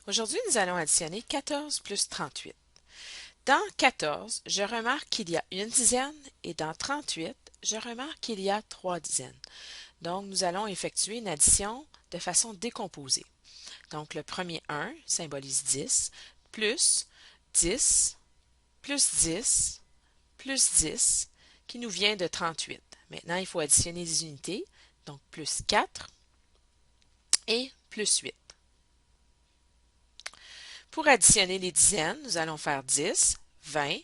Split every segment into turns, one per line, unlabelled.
Aujourd'hui, nous allons additionner 14 plus 38. Dans 14, je remarque qu'il y a une dizaine et dans 38, je remarque qu'il y a 3 dizaines. Donc, nous allons effectuer une addition de façon décomposée. Donc, le premier 1 symbolise 10, plus 10, plus 10, plus 10, qui nous vient de 38. Maintenant, il faut additionner les unités, donc plus 4 et plus 8. Pour additionner les dizaines, nous allons faire 10, 20,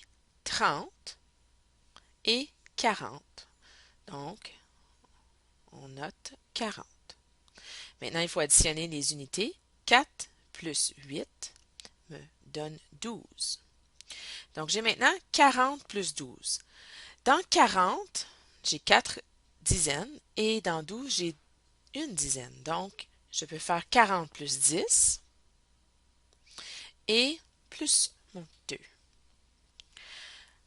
30 et 40. Donc, on note 40. Maintenant, il faut additionner les unités. 4 plus 8 me donne 12. Donc, j'ai maintenant 40 plus 12. Dans 40, j'ai 4 dizaines et dans 12, j'ai une dizaine. Donc, je peux faire 40 plus 10 et plus mon 2.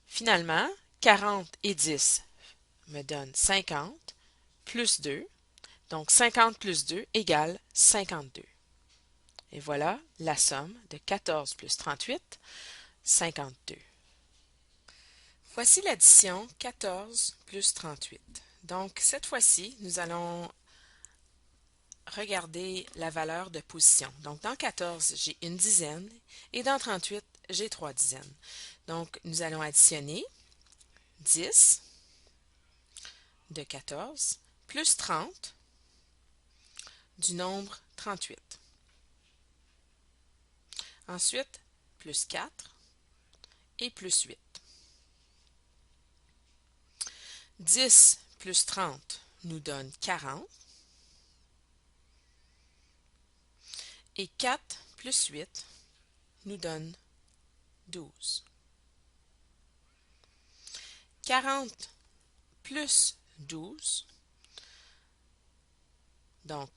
Finalement, 40 et 10 me donnent 50 plus 2. Donc 50 plus 2 égale 52. Et voilà la somme de 14 plus 38, 52. Voici l'addition 14 plus 38. Donc cette fois-ci, nous allons regarder la valeur de position. Donc dans 14, j'ai une dizaine et dans 38, j'ai 3 dizaines. Donc nous allons additionner 10 de 14 plus 30 du nombre 38. Ensuite, plus 4 et plus 8. 10 plus 30 nous donne 40 et 4 plus 8 nous donne 12. 40 plus 12 donc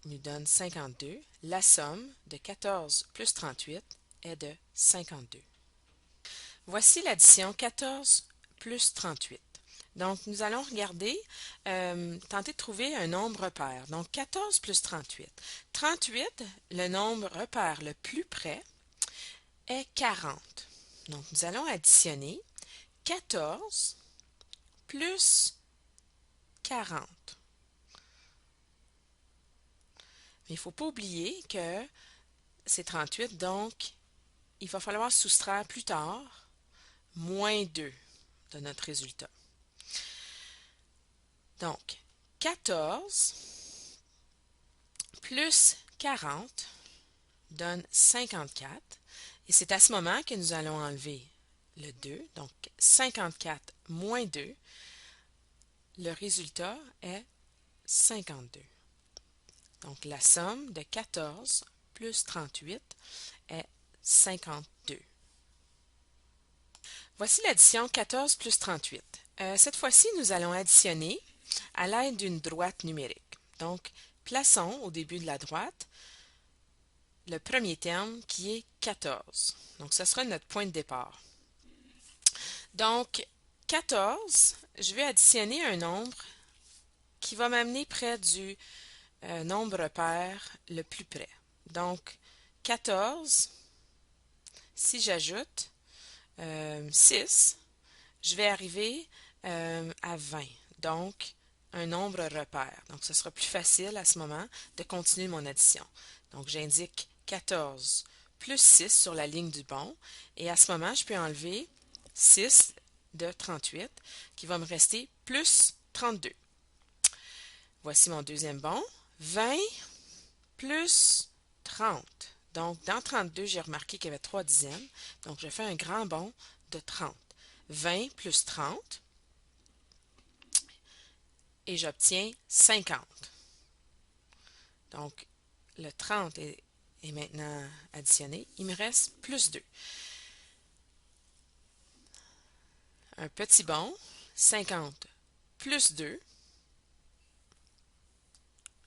nous donne 52. La somme de 14 plus 38 est de 52. Voici l'addition 14 plus 38. Donc, nous allons regarder, tenter de trouver un nombre repère. Donc, 14 plus 38. 38, le nombre repère le plus près, est 40. Donc, nous allons additionner 14 plus 40. Mais il ne faut pas oublier que c'est 38, donc il va falloir soustraire plus tard moins 2 de notre résultat. Donc, 14 plus 40 donne 54. Et c'est à ce moment que nous allons enlever le 2. Donc, 54 moins 2, le résultat est 52. Donc, la somme de 14 plus 38 est 52. Voici l'addition 14 plus 38. Cette fois-ci, nous allons additionner à l'aide d'une droite numérique. Donc, plaçons au début de la droite le premier terme qui est 14. Donc, ce sera notre point de départ. Donc, 14, je vais additionner un nombre qui va m'amener près du nombre repère le plus près. Donc, 14, si j'ajoute 6, je vais arriver à 20. Donc, un nombre repère. Donc, ce sera plus facile à ce moment de continuer mon addition. Donc, j'indique 14 plus 6 sur la ligne du bon. Et à ce moment, je peux enlever 6 de 38 qui va me rester plus 32. Voici mon deuxième bon. 20 plus 30. Donc, dans 32, j'ai remarqué qu'il y avait 3 dizaines. Donc, je fais un grand bond de 30. 20 plus 30 et j'obtiens 50. Donc, le 30 est maintenant additionné. Il me reste plus 2. Un petit bond, 50 plus 2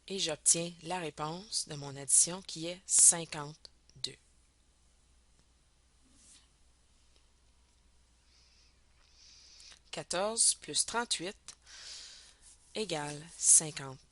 et j'obtiens la réponse de mon addition qui est 52. 14 plus 38 égale 52.